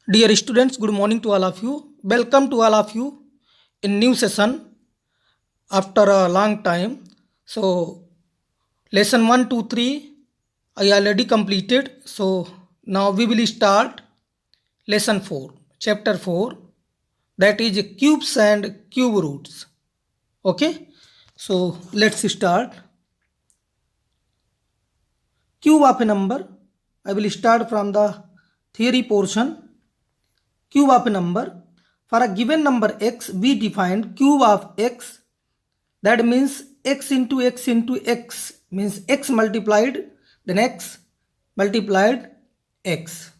Dear students, good morning to all of you. Welcome to all of you in new session after a long time. So lesson 1, 2, 3 I already completed. So now we will start lesson 4, chapter 4, that is cubes and cube roots. Okay, so let's start. Cube of a number. I will start from the theory portion. Cube of a number. For a given number x, we define cube of x. That means x into x into x means x multiplied, then x multiplied x.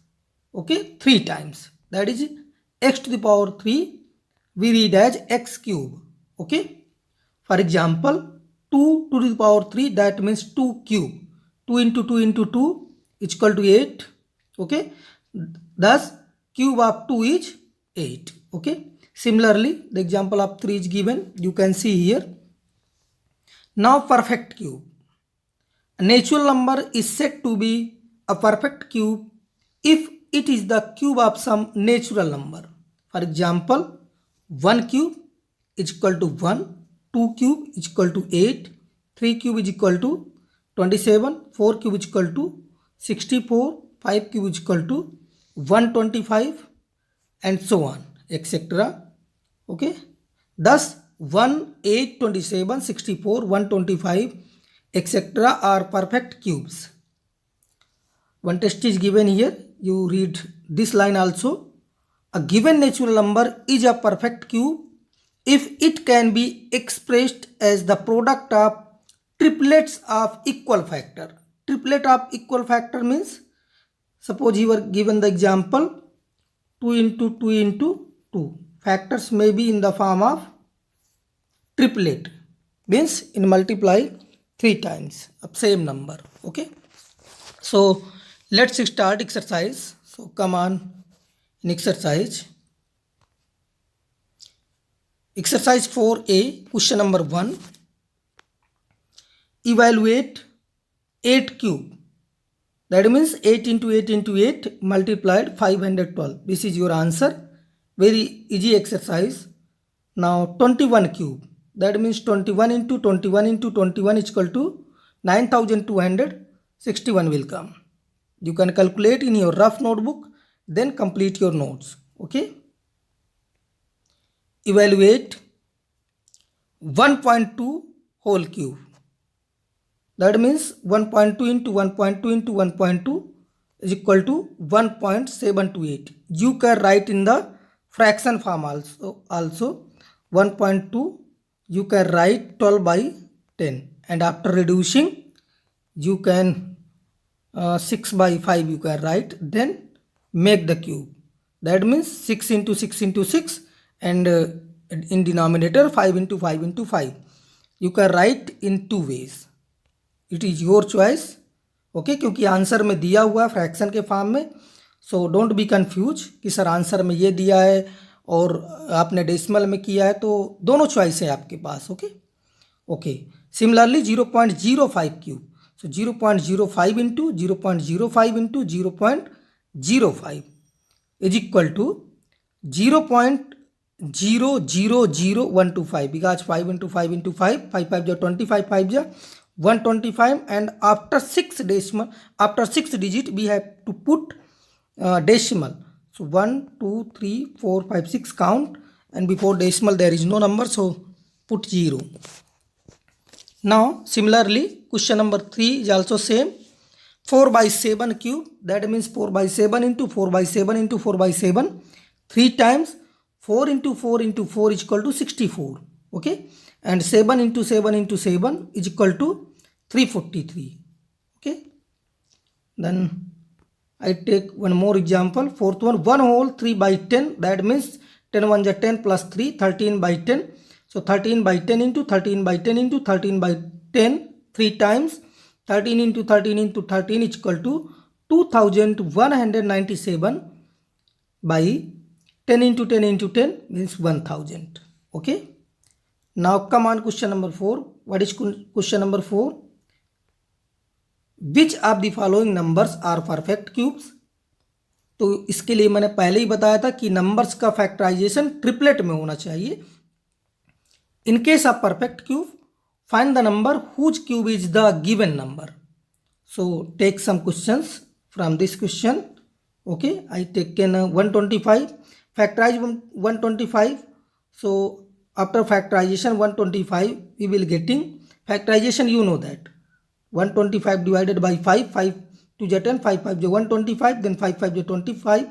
Okay, 3 times. That is x to the power 3. We read as x cube. Okay. For example, 2 to the power 3, that means 2 cube. 2 into 2 into 2 is equal to 8. Okay. Thus, cube of 2 is 8. Okay. Similarly, the example of 3 is given. You can see here. Now, perfect cube. A natural number is said to be a perfect cube if it is the cube of some natural number. For example, 1 cube is equal to 1, 2 cube is equal to 8, 3 cube is equal to 27, 4 cube is equal to 64, 5 cube is equal to 125 and so on, etc. Okay. Thus, 1, 8, 27, 64, 125, etc. are perfect cubes. One test is given here. You read this line also. A given natural number is a perfect cube if it can be expressed as the product of triplets of equal factor. Triplet of equal factor means, suppose you were given the example 2 into 2 into 2. Factors may be in the form of triplet, means in multiply 3 times of same number. Okay. So let's start exercise. So come on in exercise. Exercise 4a, question number 1. Evaluate 8 cube. That means 8 into 8 into 8 multiplied 512. This is your answer. Very easy exercise. Now 21 cube. That means 21 into 21 into 21 is equal to 9261 will come. You can calculate in your rough notebook, then complete your notes. Okay. Evaluate 1.2 whole cube. That means 1.2 into 1.2 into 1.2 is equal to 1.728. You can write in the fraction form also 1.2 you can write 12 by 10, and after reducing you can 6 by 5 you can write, then make the cube. That means 6 into 6 into 6 and in denominator 5 into 5 into 5. You can write in 2 ways. It is your choice. Okay, क्योंकि answer में दिया हुआ है fraction के form में. So don't be confuse कि sir answer में ये दिया है और आपने डेसिमल में किया है, तो दोनों चॉइस है आपके पास. Okay okay. Similarly 0.05 cube. So 0.05 into 0.05 into 0.05 is equal to 0.000125, because 5 into 5 into 5, 5 5 25, 5 125, and after 6 decimal, after 6 digit we have to put decimal. So 1 2 3 4 5 6 count, and before decimal there is no number, so put 0. Now similarly question number 3 is also same. 4 by 7 cube. That means 4 by 7 into 4 by 7 into 4 by 7 3 times. 4 into 4 into 4 is equal to 64. Okay, and 7 into 7 into 7 is equal to 343. Okay, then I take one more example. Fourth one, 1 whole 3 by 10. That means 10 1 is 10 plus 3, 13 by 10. So 13 by 10 into 13 by 10 into 13 by 10 3 times. 13 into 13 into 13 is equal to 2197 by 10 into 10 into 10 means 1000. Okay. Now come on question number 4. What is question number 4? Which of the following numbers are perfect cubes? तो इसके लिए मैंने पहले ही बताया था कि numbers का factorisation triplet में होना चाहिए. In case of perfect cube, find the number whose cube is the given number. So take some questions from this question. Okay, I taken 125. Factorize 125. So after factorization 125, we will getting factorization. You know that 125 divided by 5, 5 to the 10, 5 5 125, then 5 5 25,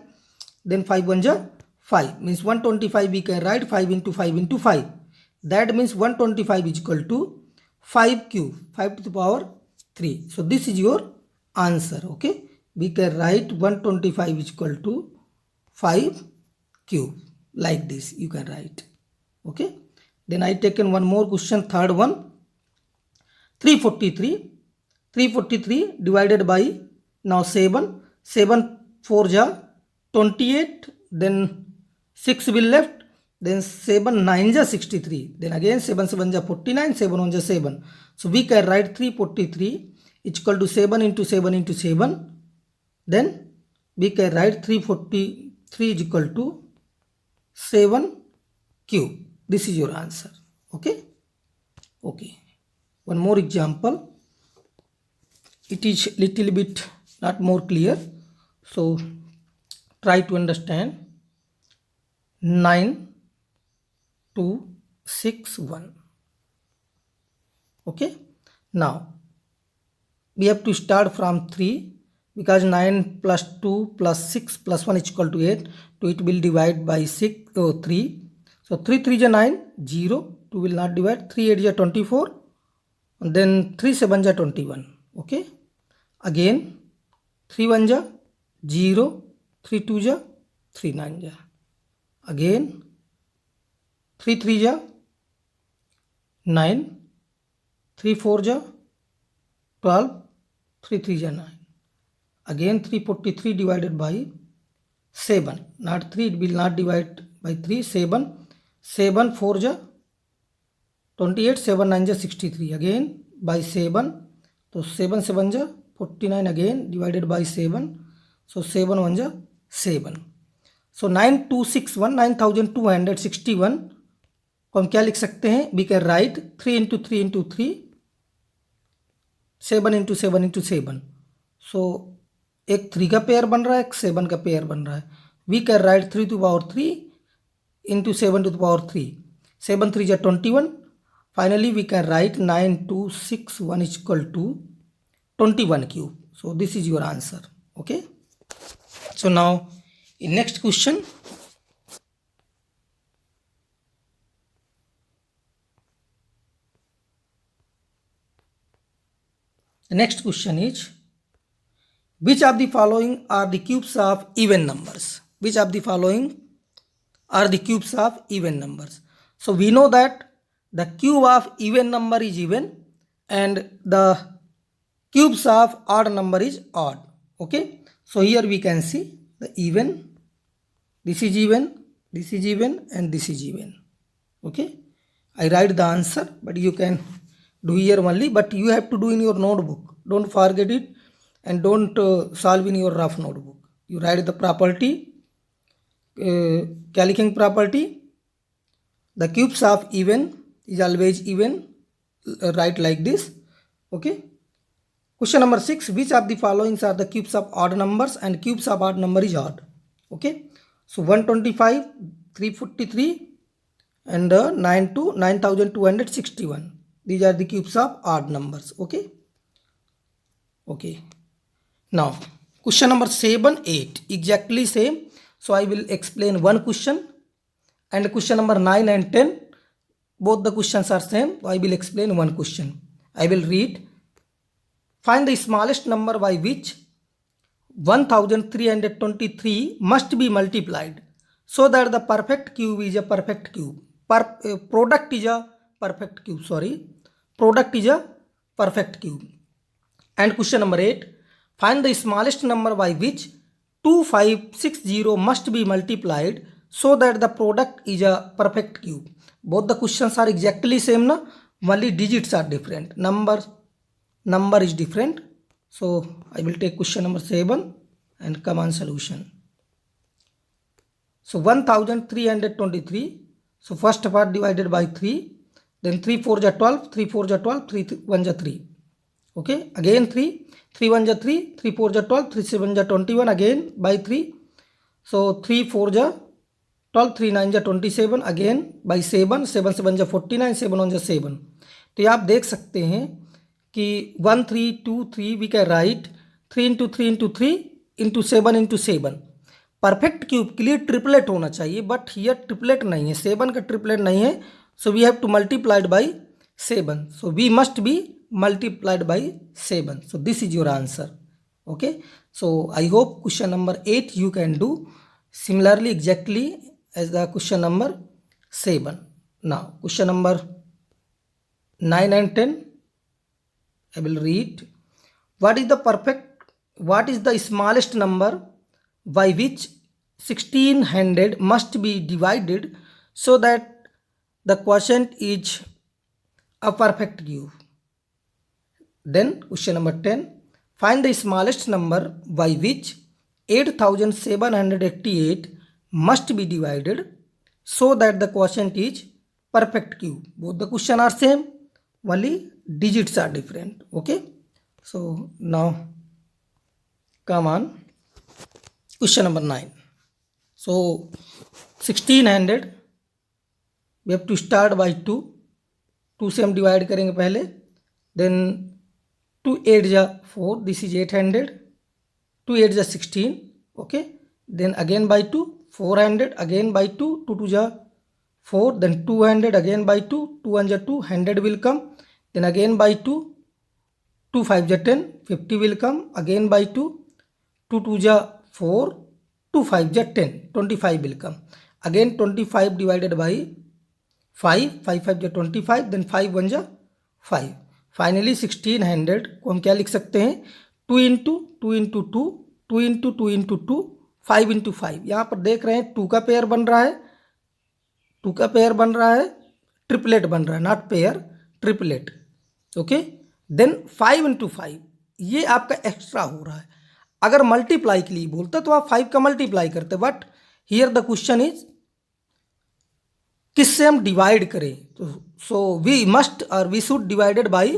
then 5 1 5, means 125 we can write 5 into 5 into 5. That means 125 is equal to 5 cube, 5 to the power 3. So this is your answer. Okay, we can write 125 is equal to 5 cube, like this you can write. Okay, then I taken one more question, third one. 343 divided by now 7 4 ja 28, then 6 will left, then 7 9 ja 63, then again 7 7 ja 49, 7 1 ja 7. So we can write 343 is equal to 7 into 7 into 7. Then we can write 343 is equal to 7 cube. This is your answer. Okay. Okay, one more example. It is little bit not more clear, so try to understand. 9 2 6 1. Okay, now we have to start from 3, because 9 plus 2 plus 6 plus 1 is equal to 8. So it will divide by 3. So 3 3 is 9, 0. 2 will not divide. 3 8 is 24, and then 3 7 is 21. Okay, again 3 1 is 0, 3 2 is 3 9 is, again 3 3 is 9, 3 4 is 12, 3 3 is 9. Again 343 divided by 7, not 3, it will not divide by 3. 7 4 is 28, 7 9 is 63, again by 7. So 7 7 is 49, again divided by 7. So 7 1 is 7. So 9261, 9261 को हम क्या लिख सकते हैं? We can write 3 into 3 into 3, 7 into 7 into 7. सो एक 3 का pair बन रहा है, एक 7 का पेयर बन रहा है. We can write 3 to the power 3 into 7 to the power 3. 7 3 is 21. Finally we can write 9261 is equal to 21 cube. So this is your answer. Okay, so now in next question, the next question is, which of the following are the cubes of even numbers? Which of the following are the cubes of even numbers? So we know that the cube of even number is even and the cubes of odd number is odd. Okay, so here we can see the even, this is even, this is even, and this is even. Okay, I write the answer, but you can do here only, but you have to do in your notebook. Don't forget it, and don't solve in your rough notebook. You write the property, Calicking property. The cubes of even is always even, write like this. Okay, question number 6, which of the following are the cubes of odd numbers and cubes of odd number is odd? Okay, so 125, 343 and 9261. These are the cubes of odd numbers. Okay, okay. Now question number 7, 8 exactly same. So I will explain one question, and question number 9 and 10, both the questions are same. So I will explain one question. I will read. Find the smallest number by which 1323 must be multiplied so that the perfect cube is a perfect cube. Product is a perfect cube. Sorry, product is a perfect cube. And question number 8, find the smallest number by which 2560 must be multiplied so that the product is a perfect cube. Both the questions are exactly same, na? Only digits are different. Number is different. So I will take question number 7 and come on solution. So 1323. So first part divided by 3. Then 3 4 ja 12, 3 4 ja 12, 3 1 ja 3. Okay, again 3, 3 1 ja 3, 3 4 ja 12, 3 7 ja 21, again by 3. So 3 4 ja 12, 3 9 ja 27, again by 7, 7 7 ja 49, 7 1 ja 7. तो ये आप देख सकते हैं कि 1 3 2 3 we can write 3 into 3 into 3 into 7 into 7. Perfect cube के लिए triplet होना चाहिए, बट हियर ट्रिपलेट नहीं है, 7 का ट्रिपलेट नहीं है. So we have to multiplied by 7. So we must be multiplied by 7. So this is your answer. Okay, so I hope question number 8 you can do similarly exactly as the question number 7. Now question number 9 and 10 I will read. What is the smallest number by which 1600 must be divided so that the quotient is a perfect cube? Then question number 10, find the smallest number by which 8788 must be divided so that the quotient is perfect cube. Both the question are same, only digits are different. Okay, so now come on question number 9. So 1600 we have to start by 2 से हम divide करेंगे पहले. Then 2 8 ja 4, this is 800, 2 8 ja 16. Okay, then again by 2, 400, again by 2, 2 2 ja 4, then 200, again by 2, 2 1 ja 2, 100 will come, then again by 2, 2 5 ja 10, 50 will come, again by 2, 2 2 ja 4, 2 5 ja 10, 25 will come, again 25 divided by 5, 5 5 ja 25, then 5 1 ja 5. Finally 1600 को हम क्या लिख सकते हैं, 2 into 2 into 2, 2 into 2 into 2, 5 into 5. यहाँ पर देख रहे हैं 2 का पेयर बन रहा है, 2 का पेयर बन रहा है, ट्रिपलेट बन रहा है, not pair, triplet. Okay, then 5 into 5 ये आपका एक्स्ट्रा हो रहा है. अगर मल्टीप्लाई के लिए बोलते तो आप 5 का मल्टीप्लाई करते, but here the question is किससे हम डिवाइड करें. तो सो वी मस्ट और we should divided by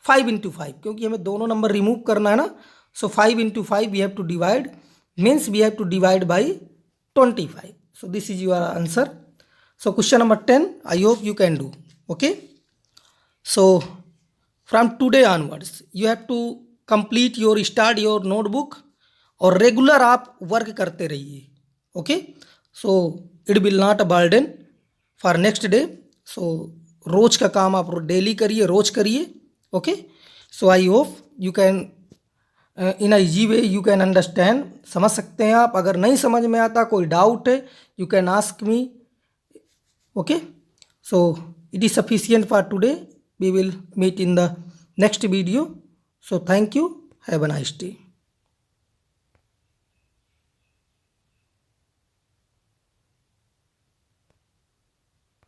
5 into 5, क्योंकि हमें दोनों नंबर रिमूव करना है ना. So 5 into 5 we have to divide, means we have to divide by 25. So this is your answer. So question number 10 I hope you can do. Okay, so from today onwards you have to complete your start your notebook और regular आप work करते रहिए. Okay, so it will not a burden for next day. So रोज का काम आप daily करिए, रोज करिए. Okay, so I hope you can in a easy way you can understand. समझ सकते हैं आप. अगर नहीं समझ में आता, कोई डाउट है, you can ask me. Okay, so it is sufficient for today. We will meet in the next video. So thank you, have a nice day.